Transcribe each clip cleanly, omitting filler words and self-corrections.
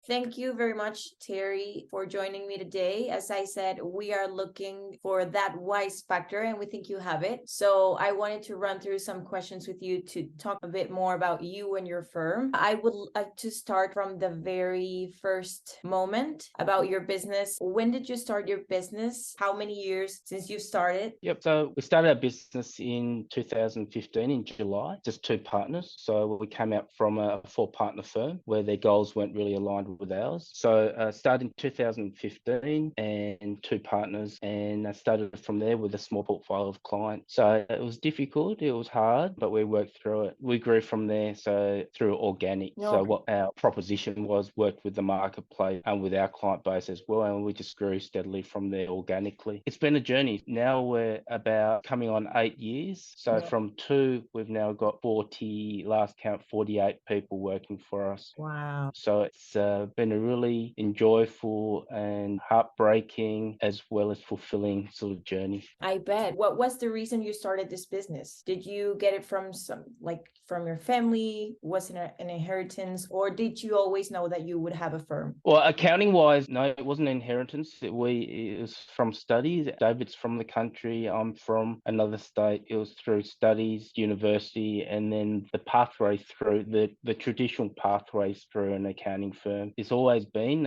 Thank you very much, Terry, for joining me today. As I said, we are looking for that Wize factor, and we think you have it. So I wanted to run through some questions with you to talk a bit more about you and your firm. I would like to start from the very first moment about your business. When did you start your business? How many years since you started? Yep. So we started our business in 2015 in July, just two partners. So we came out from a 4-partner firm where their goals weren't really aligned with ours. So started in 2015 and two partners, and I started from there with a small portfolio of clients. So it was difficult, it was hard, but we worked through it. We grew from there, so through organic. So what our proposition was, worked with the marketplace and with our client base as well, and we just grew steadily from there organically. It's been a journey. Now we're about coming on 8 years. So from 2, we've now got 40, last count 48 people working for us. Wow. So it's been a really enjoyable and heartbreaking as well as fulfilling sort of journey. I bet. What was the reason you started this business? Did you get it from from your family? Was it an inheritance, or did you always know that you would have a firm? Well, accounting wise, no, it wasn't inheritance. It was from studies. David's from the country. I'm from another state. It was through studies, university, and then the pathway through the traditional pathways through an accounting firm. It's always been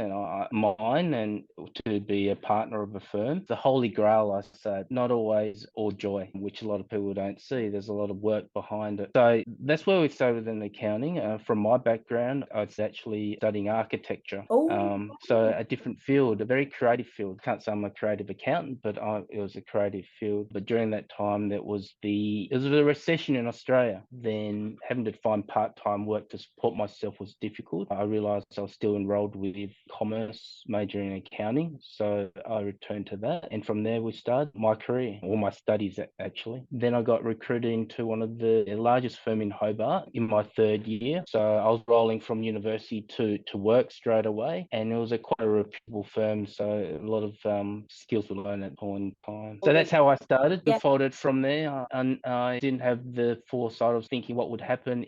mine, and to be a partner of a firm. The holy grail, I say, not always all joy, which a lot of people don't see. There's a lot of work behind it. So that's where we started in accounting. From my background, I was actually studying architecture. So a different field, a very creative field. Can't say I'm a creative accountant, but it was a creative field. But during that time, it was a recession in Australia. Then having to find part-time work to support myself was difficult. I realised I was still enrolled with commerce, majoring in accounting. So I returned to that. And from there, we started my career, or my studies actually. Then I got recruited into one of the largest firm in Hobart in my 3rd year. So I was rolling from university to work straight away. And it was quite a reputable firm. So a lot of skills were learned at point in time. So that's how I started. Yeah. Unfolded from there. And I didn't have the foresight of thinking what would happen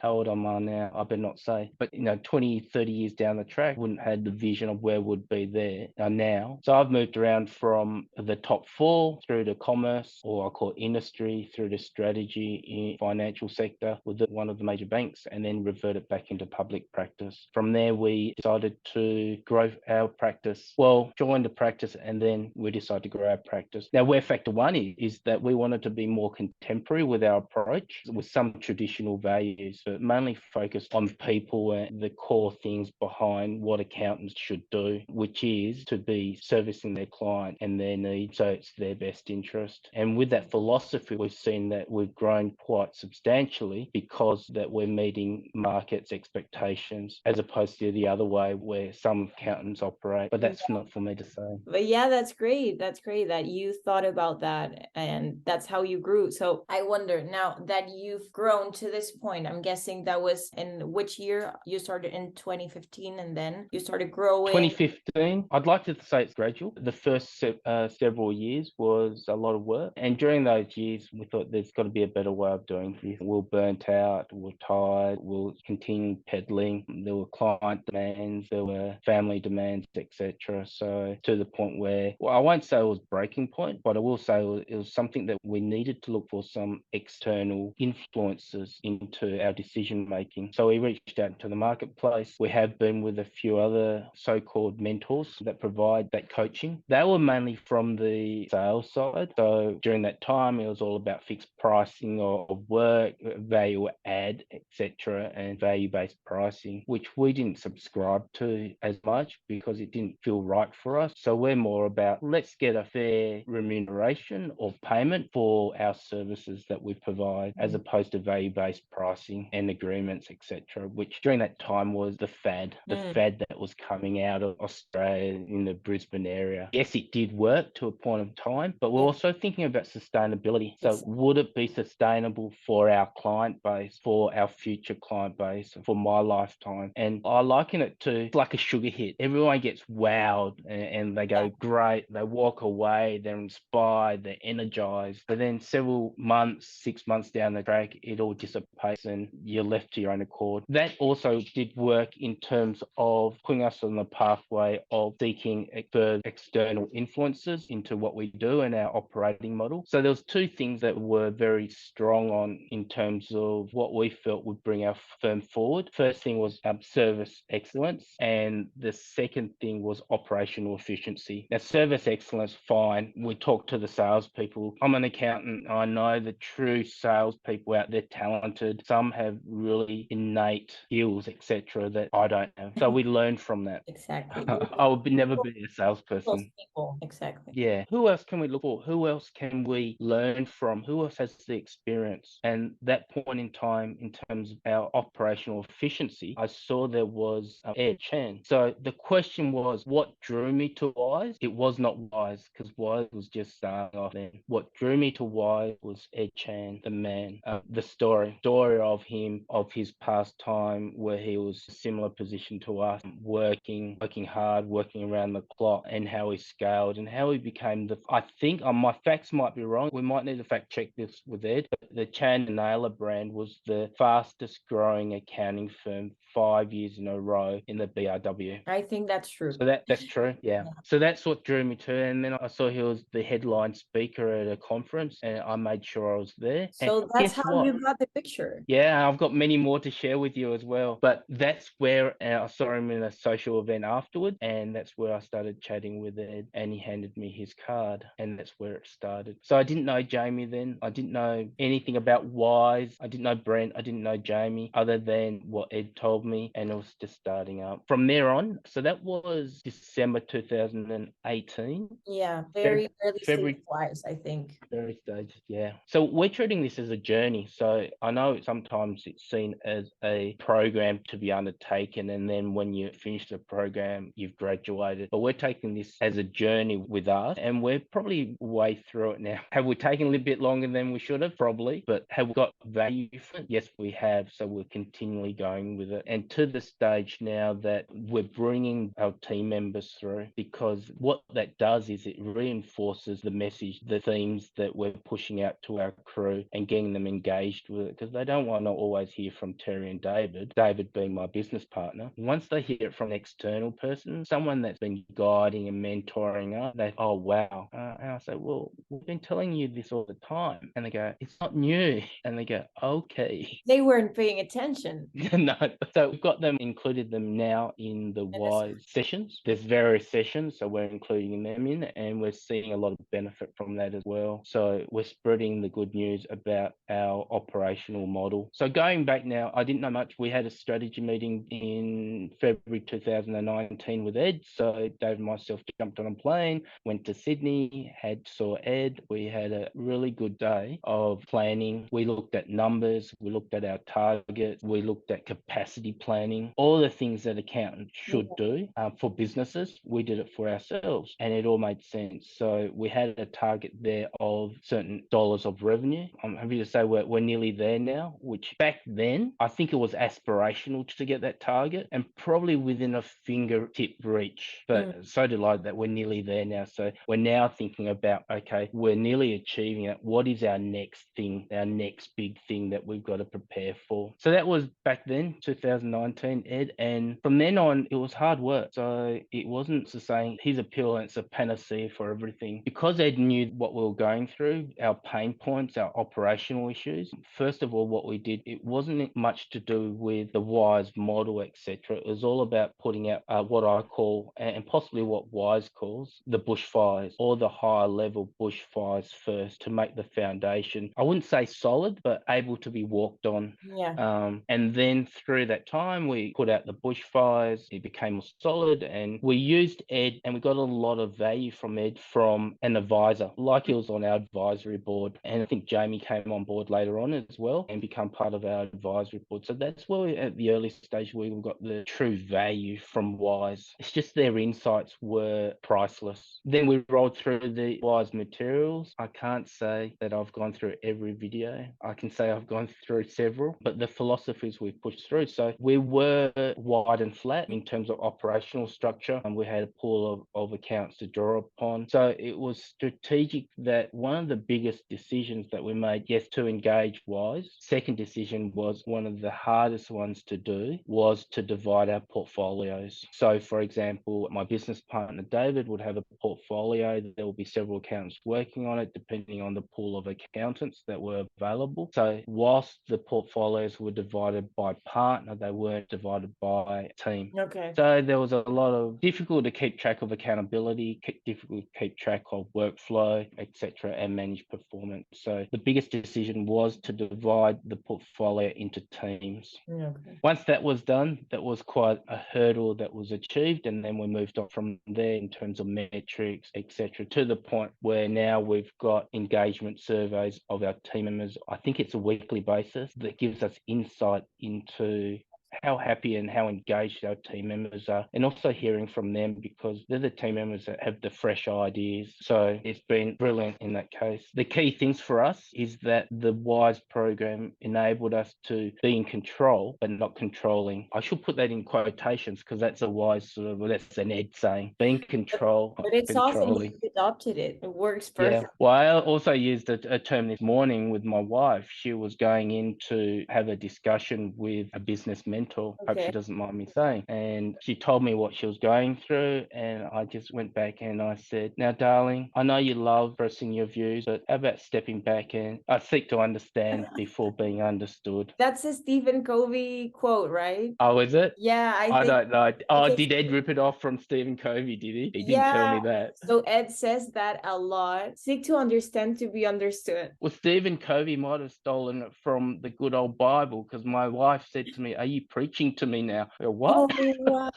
how old am I now? I better not say. But, 20, 30 years down the track, wouldn't have the vision of where would be there now. So I've moved around from the top 4 through to commerce, or I call it industry, through to strategy in financial sector with one of the major banks, and then reverted back into public practice. From there, we decided to grow our practice. Well, joined the practice, and then we decided to grow our practice. Now, where Factor1 is that we wanted to be more contemporary with our approach, with some traditional values, but mainly focused on people and the core things behind what accountants should do, which is to be servicing their client and their needs, so it's their best interest. And with that philosophy, we've seen that we've grown quite substantially because that we're meeting market's expectations, as opposed to the other way where some accountants operate. But that's not for me to say. But yeah, that's great. That's great that you thought about that, and that's how you grew. So I wonder, now that you've grown to this point, I'm guessing that was in which year? You started in 2015, and then you started growing. 2015. I'd like to say it's gradual. The first several years was a lot of work. And during those years, we thought there's got to be a better way of doing this. We're burnt out, we're tired, we'll continue peddling. There were client demands, there were family demands, etc. So to the point where, I won't say it was breaking point, but I will say it was something that we needed to look for some external influences into our decision making. So we reached out to the marketplace. We have been with a few other so-called mentors that provide that coaching. They were mainly from the sales side. So during that time, it was all about fixed pricing of work, value add, etc., and value-based pricing, which we didn't subscribe to as much because it didn't feel right for us. So we're more about, let's get a fair remuneration or payment for our services that we provide, as opposed to value-based pricing and agreements, etc., which during that time was the the fad that was coming out of Australia in the Brisbane area. Yes, it did work to a point of time, but we're also thinking about sustainability. So would it be sustainable for our client base, for our future client base, for my lifetime? And I liken it to like a sugar hit. Everyone gets wowed and they go, great. They walk away, they're inspired, they're energized. But then several months, 6 months down the track, it all dissipates and you're left to your own accord. That also did work in terms of putting us on the pathway of seeking further external influences into what we do and our operating model. So there was two things that were very strong on in terms of what we felt would bring our firm forward. First thing was service excellence, and the second thing was operational efficiency. Now, service excellence, fine. We talk to the salespeople. I'm an accountant. I know the true salespeople out there, talented. Some have really innate skills, etc., that I don't have. So we learn from that. Exactly. I would never be a salesperson. People. Exactly. Yeah. Who else can we look for? Who else can we learn from? Who else has the experience? And that point in time, in terms of our operational efficiency, I saw there was Ed Chan. So the question was, what drew me to Wize? It was not Wize, because Wize was just starting off then. What drew me to Wize was Ed Chan, the man, the story of him, of his past time where he was a similar position to us, working hard, working around the clock, and how he scaled and how he became I think my facts might be wrong. We might need to fact check this with Ed, but the Chan and Naylor brand was the fastest growing accounting firm 5 years in a row in the BRW. I think that's true. So that's true. Yeah. So that's what drew me to it. And then I saw he was the headline speaker at a conference and I made sure I was there. So and that's how you got the picture. Yeah, I've got many more to share with you as well. But that's where I saw him in a social event afterward. And that's where I started chatting with Ed and he handed me his card. And that's where it started. So I didn't know Jamie then. I didn't know anything about Wize. I didn't know Brent. I didn't know Jamie other than what Ed told me. And it was just starting up. From there on, so that was December 2018. Yeah, very early February stage-wise, I think. Early stages, yeah. So we're treating this as a journey. So I know sometimes it's seen as a program to be undertaken, and then when you finish the program, you've graduated. But we're taking this as a journey with us, and we're probably way through it now. Have we taken a little bit longer than we should have? Probably. But have we got value from it? Yes, we have. So we're continually going with it. And to the stage now that we're bringing our team members through, because what that does is it reinforces the message, the themes that we're pushing out to our crew and getting them engaged with it, because they don't want to always hear from Terry and David being my business partner. Once they hear it from an external person, someone that's been guiding and mentoring us, they, oh, wow. And I say, well, we've been telling you this all the time. And they go, it's not new. And they go, okay. They weren't paying attention. No. So we've got them, included them now in the Wize sessions. There's various sessions, so we're including them in, and we're seeing a lot of benefit from that as well. So we're spreading the good news about our operational model. So going back now, I didn't know much. We had a strategy meeting in February 2019 with Ed. So Dave and myself jumped on a plane, went to Sydney, saw Ed. We had a really good day of planning. We looked at numbers, we looked at our targets, we looked at capacity planning, all the things that accountants should do for businesses. We did it for ourselves and it all made sense. So we had a target there of certain dollars of revenue. I'm happy to say we're nearly there now, which back then, I think it was aspirational to get that target and probably within a fingertip reach. But so delighted that we're nearly there now. So we're now thinking about, okay, we're nearly achieving it. What is our next thing, our next big thing that we've got to prepare for? So that was back then, 2019, Ed. And from then on, it was hard work. So it wasn't just saying, here's a pill and it's a panacea for everything. Because Ed knew what we were going through, our pain points, our operational issues. First of all, what we did, it wasn't much to do with the Wize model, etc. It was all about putting out what I call, and possibly what Wize calls, the bushfires or the higher level bushfires first to make the foundation, I wouldn't say solid, but able to be walked on. Yeah. And then through that time, we put out the bushfires, it became solid, and we used Ed, and we got a lot of value from Ed from an advisor, like he was on our advisory board. And I think Jamie came on board later on as well and become part of our advisory board. So that's where at the early stage we people got the true value from Wize. It's just their insights were priceless. Then we rolled through the Wize materials. I can't say that I've gone through every video. I can say I've gone through several, but the philosophies we pushed through. So we were wide and flat in terms of operational structure, and we had a pool of accounts to draw upon. So it was strategic that one of the biggest decisions that we made, yes, to engage Wize. Second decision was one of the hardest ones to do was to divide our portfolios. So for example, my business partner David would have a portfolio. There will be several accountants working on it depending on the pool of accountants that were available. So whilst the portfolios were divided by partner, they weren't divided by team. Okay. So there was a lot of difficult to keep track of accountability, difficult to keep track of workflow, etc., and manage performance. So the biggest decision was to divide the portfolio into teams. Okay. Once that was done, that was quite a hurdle that was achieved, and then we moved on from there in terms of metrics, etc., to the point where now we've got engagement surveys of our team members. I think it's a weekly basis that gives us insight into how happy and how engaged our team members are, and also hearing from them because they're the team members that have the fresh ideas. So it's been brilliant in that case. The key things for us is that the Wize program enabled us to be in control, but not controlling. I should put that in quotations because that's a Wize sort of, that's an Ed saying, be in control, But not it's awesome controlling. you adopted it. It works Yeah. perfect. Well, I also used a term this morning with my wife. She was going in to have a discussion with a business mentor. Hope she doesn't mind me saying. And she told me what she was going through. And I just went back and I said, now, darling, I know you love expressing your views, but how about stepping back and I seek to understand before being understood? That's a Stephen Covey quote, right? Oh, is it? Yeah, I I think don't know. Oh, because did Ed rip it off from Stephen Covey, did he? He didn't tell me that. So Ed says that a lot. Seek to understand to be understood. Well, Stephen Covey might have stolen it from the good old Bible because my wife said to me, are you preaching to me now? I go, what? Oh, wow.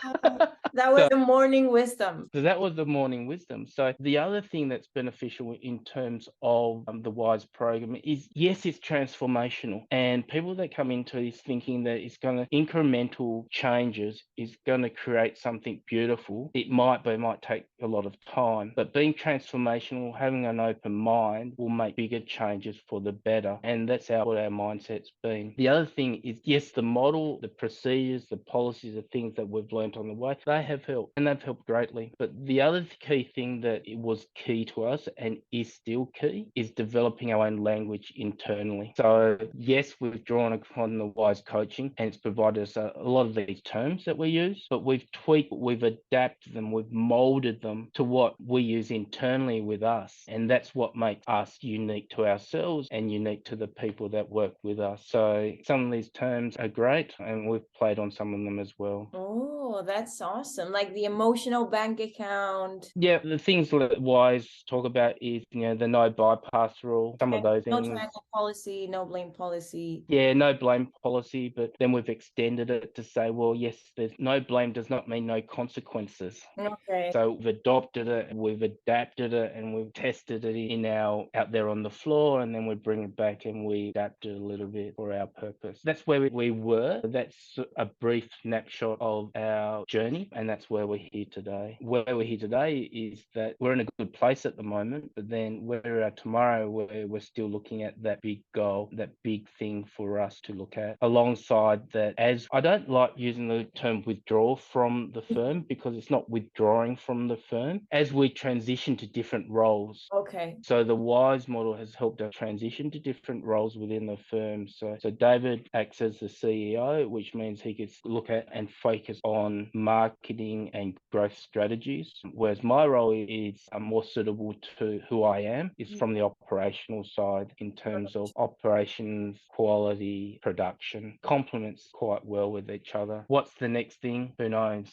That was the morning wisdom. So that was the morning wisdom. So the other thing that's beneficial in terms of the Wize program is, yes, it's transformational. And people that come into this thinking that it's going to incremental changes is going to create something beautiful. It might take a lot of time, but being transformational, having an open mind will make bigger changes for the better. And that's what our mindset's been. The other thing is, yes, the model, the procedures, the policies, the things that we've learned on the way, they have helped and they've helped greatly. But the other key thing that it was key to us and is still key is developing our own language internally. So yes, we've drawn upon the Wize coaching and it's provided us a lot of these terms that we use, but we've tweaked, we've adapted them, we've molded them to what we use internally with us. And that's what makes us unique to ourselves and unique to the people that work with us. So some of these terms are great and we've played on some of them as well. Oh, that's awesome. Like the emotional bank account. Yeah, the things that Wize talk about is, the no bypass rule, some of those No things. triangle policy, no blame policy. Yeah, no blame policy, but then we've extended it to say, well, yes, there's no blame does not mean no consequences. Okay. So we've adopted it, we've adapted it, and we've tested it in out there on the floor, and then we bring it back and we adapt it a little bit for our purpose. That's where we were. That's a brief snapshot of our journey, and that's where we're here today. Where we're here today is that we're in a good place at the moment, but then where we are tomorrow, we're still looking at that big goal, that big thing for us to look at. Alongside that, as I don't like using the term withdraw from the firm because it's not withdrawing from the firm, as we transition to different roles. Okay. So the Wize model has helped us transition to different roles within the firm. So David acts as the CEO, which means he gets to look at and focus on marketing and growth strategies, whereas my role is more suitable to who I am, is from the operational side in terms of operations, quality, production, complements quite well with each other. What's the next thing? Who knows?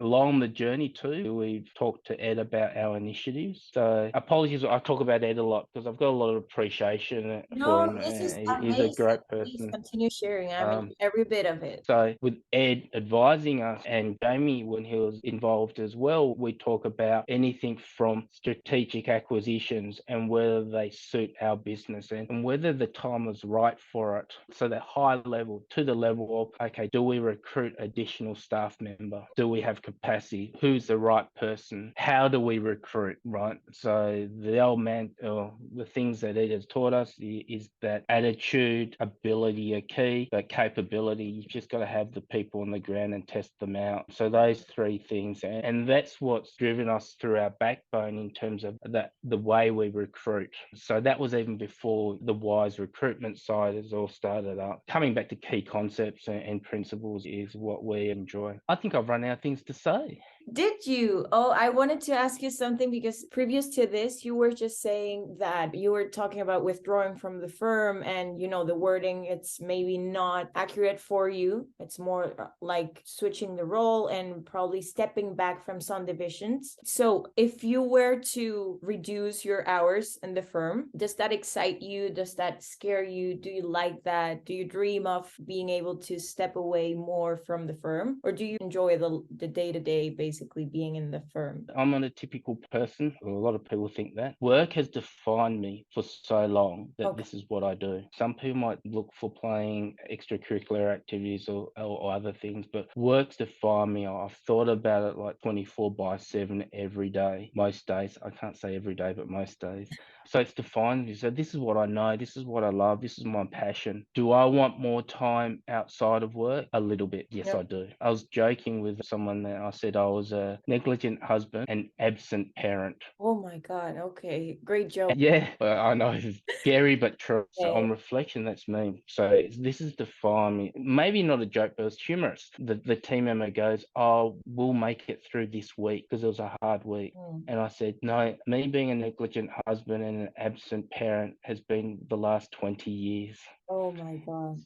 Along the journey too, we've talked to Ed about our initiatives. So apologies, I talk about Ed a lot because I've got a lot of appreciation for him. This is He's a amazing. great Please person. continue sharing. I mean, every bit of it. it. So with Ed advising us and Jamie when he was involved as well, we talk about anything from strategic acquisitions and whether they suit our business and whether the time was right for it. So that high level to the level of, okay, do we recruit additional staff member? Do we have capacity? Who's the right person? How do we recruit, right? So the old man, or the things that Ed has taught us is that attitude, ability are key, but capability, you've just got to have the people on the ground and test them out. So those three things, and that's what's driven us through our backbone in terms of that the way we recruit. So that was even before the Wize recruitment side has all started up. Coming back to key concepts and principles is what we enjoy. I think I've run out of things to say. Did you? Oh, I wanted to ask you something because previous to this, you were just saying that you were talking about withdrawing from the firm and, the wording, it's maybe not accurate for you. It's more like switching the role and probably stepping back from some divisions. So if you were to reduce your hours in the firm, does that excite you? Does that scare you? Do you like that? Do you dream of being able to step away more from the firm? Or do you enjoy the day-to-day basically being in the firm? I'm not a typical person. A lot of people think that. Work has defined me for so long that this is what I do. Some people might look for playing extracurricular activities or other things, but work's defined me. I've thought about it like 24/7 every day, most days. I can't say every day, but most days. So it's defined me. So this is what I know. This is what I love. This is my passion. Do I want more time outside of work? A little bit. Yes, I do. I was joking with someone that I said I was a negligent husband and absent parent. Oh my God. Okay. Great joke. Yeah, I know it's scary but true. So on reflection, that's me. So this is defined me. Maybe not a joke, but it's humorous. The team member goes, "Oh, we'll make it through this week because it was a hard week." And I said, "No, me being a negligent husband and an absent parent has been the last 20 years." Oh my God.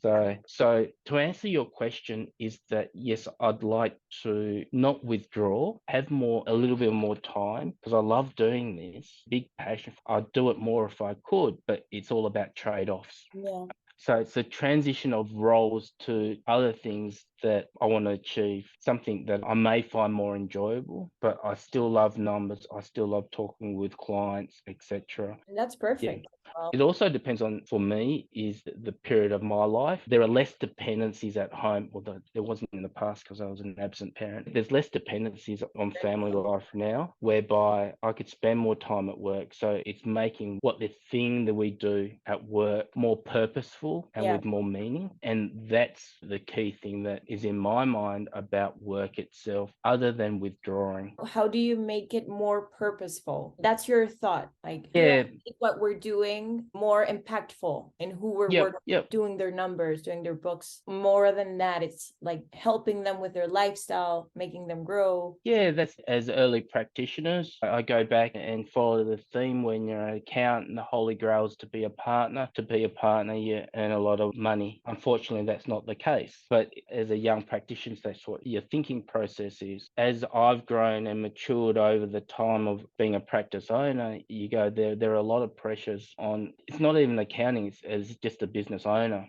So to answer your question is that yes, I'd like to not withdraw, have a little bit more time because I love doing this. Big passion. I'd do it more if I could, but it's all about trade-offs. Yeah. So it's a transition of roles to other things that I want to achieve, something that I may find more enjoyable, but I still love numbers. I still love talking with clients, etc. And that's perfect. Well, It also depends on, for me, is the period of my life. There are less dependencies at home, although there wasn't in the past because I was an absent parent. There's less dependencies on family life now, whereby I could spend more time at work. So it's making what the thing that we do at work more purposeful and with more meaning. And that's the key thing that is in my mind about work itself, other than withdrawing. how do you make it more purposeful? That's your thought. Like, make what we're doing more impactful in who we're working, doing their numbers, doing their books. More than that, it's like helping them with their lifestyle, making them grow. Yeah, that's as early practitioners. I go back and follow the theme when you're an accountant, the holy grail is to be a partner. To be a partner, you earn a lot of money. Unfortunately, that's not the case. But as a young practitioner, that's what your thinking process is. As I've grown and matured over the time of being a practice owner, you go there are a lot of pressures on, it's not even accounting, it's just a business owner.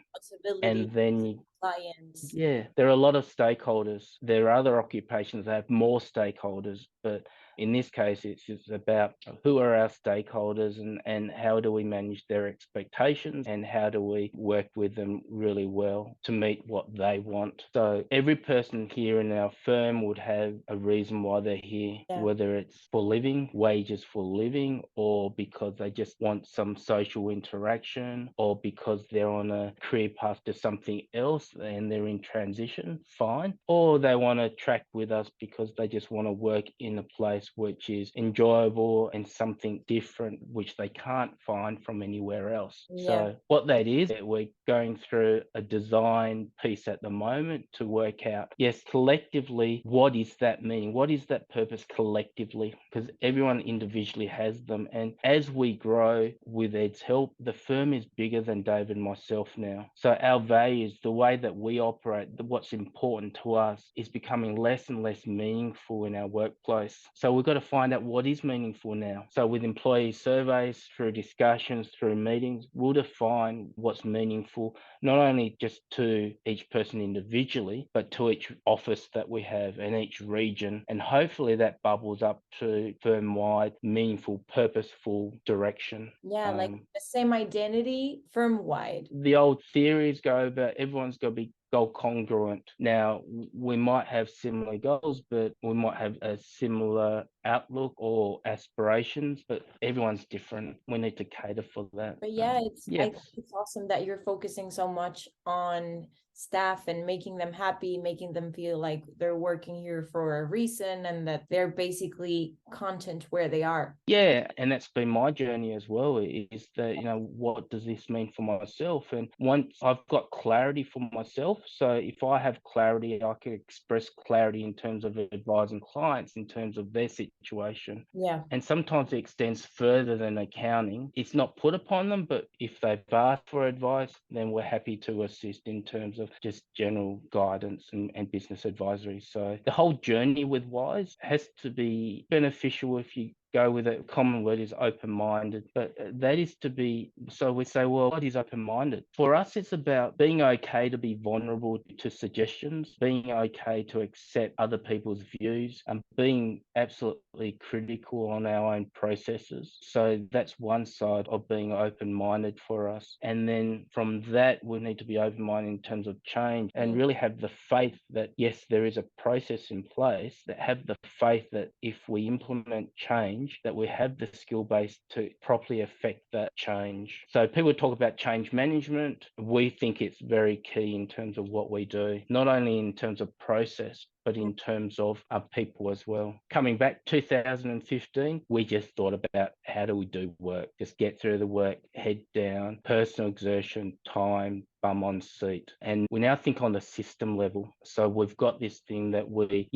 And then clients. There are a lot of stakeholders. There are other occupations that have more stakeholders, but in this case, it's about who are our stakeholders and how do we manage their expectations and how do we work with them really well to meet what they want. So every person here in our firm would have a reason why they're here, whether it's for living, wages for living, or because they just want some social interaction, or because they're on a career path to something else and they're in transition, fine. Or they want to track with us because they just want to work in a place which is enjoyable and something different which they can't find from anywhere else. So what that is, we're going through a design piece at the moment to work out, yes, collectively, what is that meaning? What is that purpose collectively? Because everyone individually has them. And as we grow with Ed's help, the firm is bigger than David and myself now. So our values, the way that we operate, what's important to us is becoming less and less meaningful in our workplace. So we've got to find out what is meaningful now. So with employee surveys, through discussions, through meetings, we'll define what's meaningful, not only just to each person individually, but to each office that we have and each region. And hopefully that bubbles up to firm-wide, meaningful, purposeful direction. Yeah, like the same identity firm-wide. The old theories go about everyone's got to be goal congruent. Now, we might have similar goals, but we might have a similar outlook or aspirations, but everyone's different. We need to cater for that. But yeah, I think it's awesome that you're focusing so much on staff and making them happy, making them feel like they're working here for a reason and that they're basically content where they are. Yeah, and that's been my journey as well, is that, what does this mean for myself? And once I've got clarity for myself, so if I have clarity, I can express clarity in terms of advising clients, in terms of their situation. Yeah. And sometimes it extends further than accounting. It's not put upon them, but if they've asked for advice, then we're happy to assist in terms of just general guidance and business advisory. So the whole journey with Wize has to be beneficial. If you go with a common word is open-minded, but that is to be, so we say, well, what is open-minded? For us, it's about being okay to be vulnerable to suggestions, being okay to accept other people's views, and being absolutely critical on our own processes. So that's one side of being open-minded for us. And then from that, we need to be open-minded in terms of change and really have the faith that, yes, there is a process in place, that have the faith that if we implement change, that we have the skill base to properly affect that change. So people talk about change management. We think it's very key in terms of what we do, not only in terms of process, but in terms of our people as well. Coming back 2015, we just thought about how do we do work? Just get through the work, head down, personal exertion, time, bum on seat. And we now think on the system level. So we've got this thing that we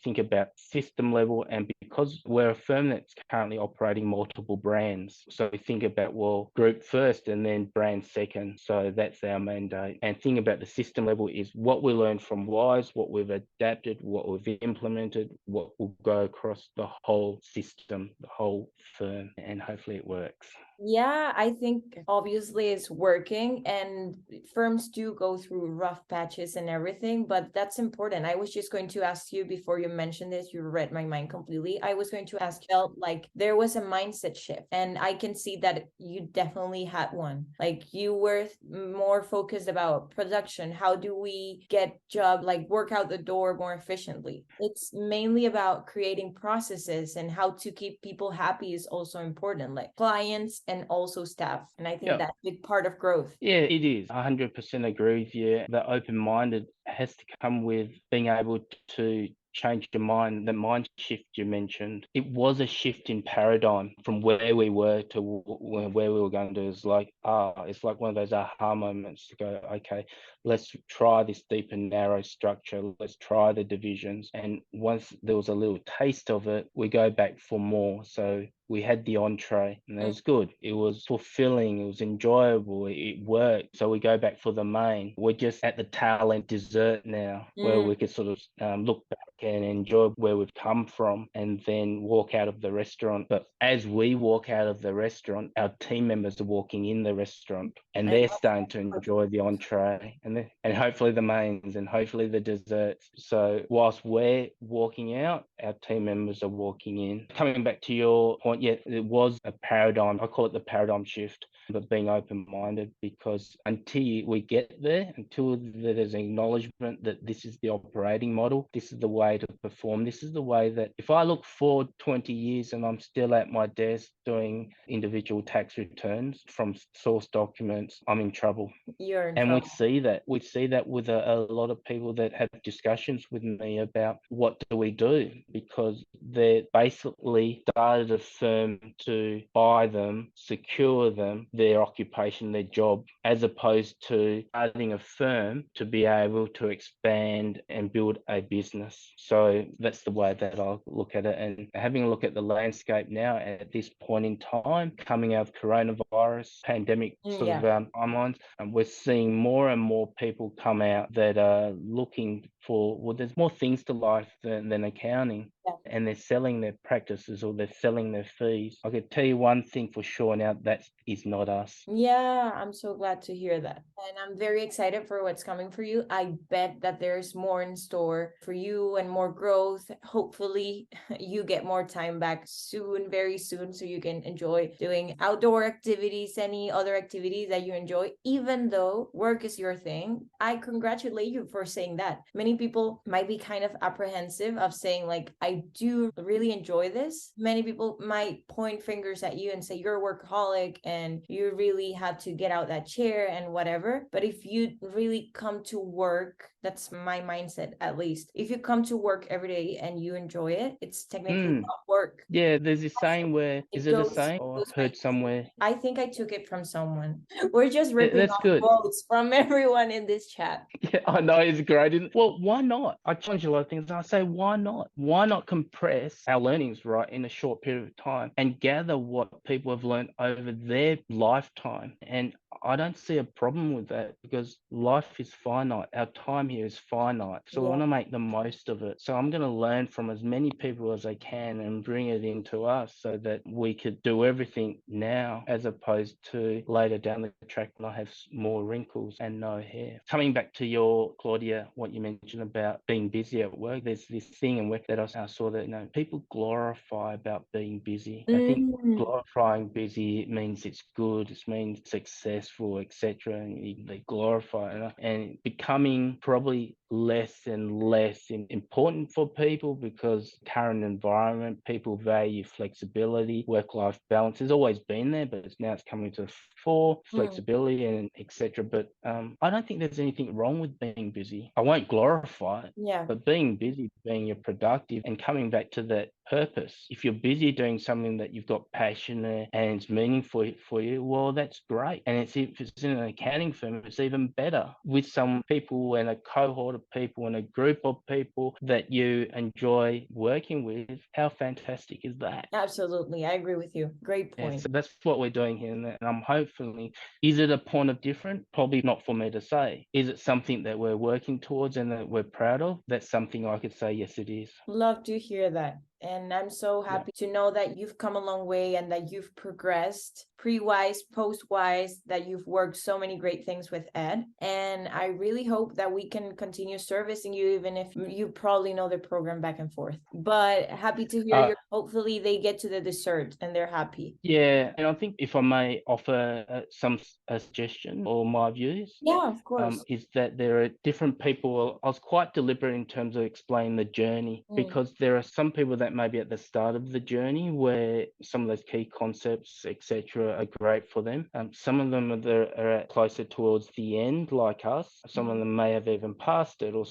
think about system level, and because we're a firm that's currently operating multiple brands, so we think about, well, group first and then brand second. So that's our mandate. And think about the system level is what we learned from Wize, what we've adapted, what we've implemented, what will go across the whole system, the whole firm, and hopefully it works. Yeah, I think obviously it's working, and firms do go through rough patches and everything, but that's important. I was just going to ask you before you mentioned this, you read my mind completely. I was going to ask, felt like there was a mindset shift, and I can see that you definitely had one. Like you were more focused about production. How do we get job, like work out the door more efficiently? It's mainly about creating processes, and how to keep people happy is also important, like clients and also staff. And I think that's a big part of growth. Yeah, it is. 100% agree with you. The open-minded has to come with being able to change your mind. The mind shift you mentioned, it was a shift in paradigm from where we were to where we were going to. It's like one of those aha moments to go, okay, let's try this deep and narrow structure. Let's try the divisions. And once there was a little taste of it, we go back for more. So we had the entree, and it was good. It was fulfilling. It was enjoyable. It worked. So we go back for the main. We're just at the tail end dessert now, where we could sort of look back and enjoy where we've come from, and then walk out of the restaurant. But as we walk out of the restaurant, our team members are walking in the restaurant, and they're starting to enjoy the entree, and hopefully the mains, and hopefully the desserts. So whilst we're walking out, our team members are walking in. Coming back to your point, yeah, it was a paradigm. I call it the paradigm shift, but being open-minded, because until we get there, until there's an acknowledgement that this is the operating model, this is the way to perform, this is the way that if I look forward 20 years and I'm still at my desk doing individual tax returns from source documents, I'm in trouble. You're in trouble. We see that. We see that with a lot of people that have discussions with me about what do we do, because they basically started a firm firm to buy them, secure them, their occupation, their job, as opposed to starting a firm to be able to expand and build a business. So that's the way that I look at it. And having a look at the landscape now at this point in time, coming out of coronavirus pandemic sort of timelines, and we're seeing more and more people come out that are looking for, well, there's more things to life than accounting. And they're selling their practices or they're selling their fees. I could tell you one thing for sure now, that is not us. Yeah, I'm so glad to hear that. And I'm very excited for what's coming for you. I bet that there's more in store for you and more growth. Hopefully, you get more time back soon, very soon, so you can enjoy doing outdoor activities, any other activities that you enjoy, even though work is your thing. I congratulate you for saying that. Many people might be kind of apprehensive of saying, like, I do really enjoy this. Many people might point fingers at you and say you're a workaholic and you really have to get out that chair and whatever. But if you really come to work, that's my mindset at least. If you come to work every day and you enjoy it, it's technically not work. Yeah, there's this saying where, is it a saying? I've heard somewhere. I think I took it from someone. We're just ripping That's off good. quotes from everyone in this chat. Yeah, I know, it's great. Well, why not? I challenge a lot of things and I say, why not? Why not compress our learnings, right, in a short period of time and gather what people have learned over their lifetime? And I don't see a problem with that because life is finite. Our time here is finite. So we want to make the most of it. So I'm going to learn from as many people as I can and bring it into us so that we could do everything now as opposed to later down the track when I have more wrinkles and no hair. Coming back to your, Claudia, what you mentioned about being busy at work, there's this thing in work that I saw that, people glorify about being busy. I think glorifying busy means it's good, it means successful, etc. And they glorify it, and becoming probably less and less important for people because current environment, people value flexibility, work-life balance has always been there, but now it's coming to the fore, flexibility and etc. But I don't think there's anything wrong with being busy. I won't glorify it, but being busy, being productive and coming back to that purpose. If you're busy doing something that you've got passion and it's meaningful for you, well, that's great. And if it's in an accounting firm, it's even better with some people and a cohort of people and a group of people that you enjoy working with. How fantastic is that? Absolutely. I agree with you. Great point. Yeah, so that's what we're doing here. And I'm hopefully, is it a point of difference? Probably not for me to say. Is it something that we're working towards and that we're proud of? That's something I could say, yes, it is. Love to hear that. And I'm so happy to know that you've come a long way and that you've progressed pre-Wize, post-Wize, that you've worked so many great things with Ed. And I really hope that we can continue servicing you, even if you probably know the program back and forth. But happy to hear hopefully they get to the dessert and they're happy. Yeah, and I think if I may offer some suggestion or my views. Yeah, of course. Is that there are different people. I was quite deliberate in terms of explaining the journey because there are some people that maybe at the start of the journey where some of those key concepts, etc., are great for them. Some of them are closer towards the end, like us. Some of them may have even passed it, or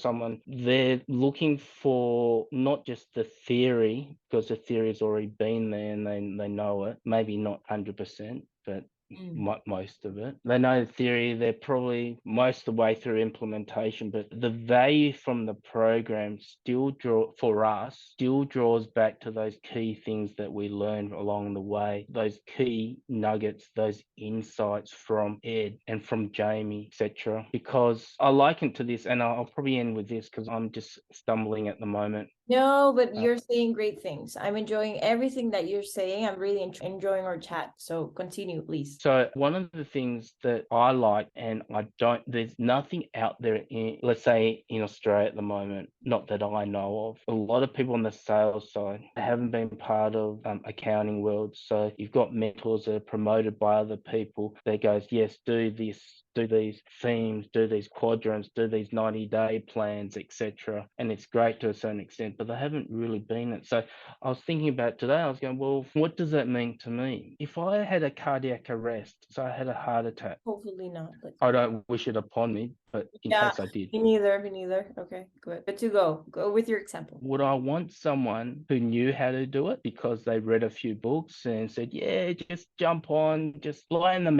they're looking for not just the theory, because the theory has already been there and they know it. Maybe not 100%, but most of it. They know the theory, they're probably most of the way through implementation, but the value from the program still draws back to those key things that we learned along the way, those key nuggets, those insights from Ed and from Jamie, etc. Because I liken to this, and I'll probably end with this because I'm just stumbling at the moment. No, but you're saying great things. I'm enjoying everything that you're saying. I'm really enjoying our chat. So continue, please. So one of the things that I like, and there's nothing out there let's say in Australia at the moment, not that I know of. A lot of people on the sales side haven't been part of accounting world. So you've got mentors that are promoted by other people that goes, yes, do this, do these themes, do these quadrants, do these 90-day plans, etc. And it's great to a certain extent, but they haven't really been it. So I was thinking about today, I was going, well, what does that mean to me? If I had a cardiac arrest, so I had a heart attack. Hopefully not. I don't wish it upon me. but in Yeah, case I did. me neither. Me neither. Okay, good. Good to go. Go with your example. Would I want someone who knew how to do it because they read a few books and said, yeah, just jump on, just lie in the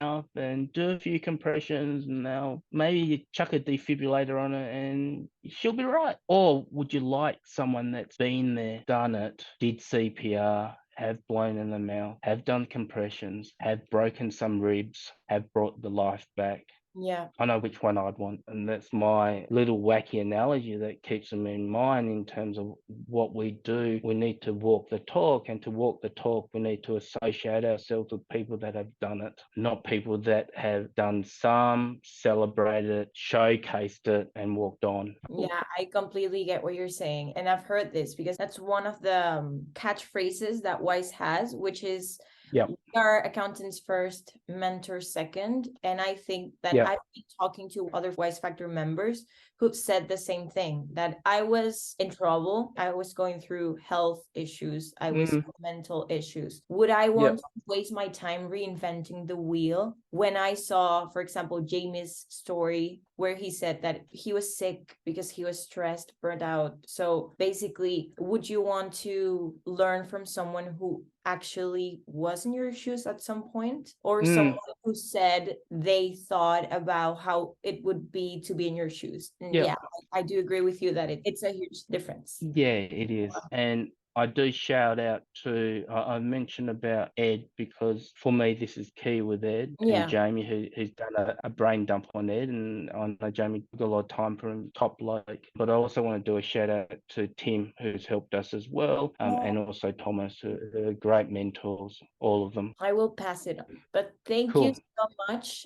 mouth and do a few compressions and they'll maybe you chuck a defibrillator on it and she'll be right? Or would you like someone that's been there, done it, did CPR, have blown in the mouth, have done compressions, have broken some ribs, have brought the life back? Yeah. I know which one I'd want, and that's my little wacky analogy that keeps them in mind in terms of what we do. We need to walk the talk, and to walk the talk, we need to associate ourselves with people that have done it, not people that have done some, celebrated it, showcased it, and walked on. Yeah, I completely get what you're saying. And I've heard this because that's one of the catchphrases that Wize has, which is Yep. we are accountants first, mentors second. And I think that Yep. I've been talking to other Wize Factor members who've said the same thing, that I was in trouble. I was going through health issues. I was mental issues. Would I want to waste my time reinventing the wheel when I saw, for example, Jamie's story where he said that he was sick because he was stressed, burnt out? So basically, would you want to learn from someone who actually was in your shoes at some point, or someone who said they thought about how it would be to be in your shoes? And yeah, I do agree with you that it's a huge difference. Yeah, it is. And I do shout out to, I mentioned about Ed because for me, this is key with Ed and Jamie, who's done a brain dump on Ed. And I know Jamie took a lot of time for him, top bloke. But I also want to do a shout out to Tim, who's helped us as well, and also Thomas, who are great mentors, all of them. I will pass it on. But thank Cool. you so much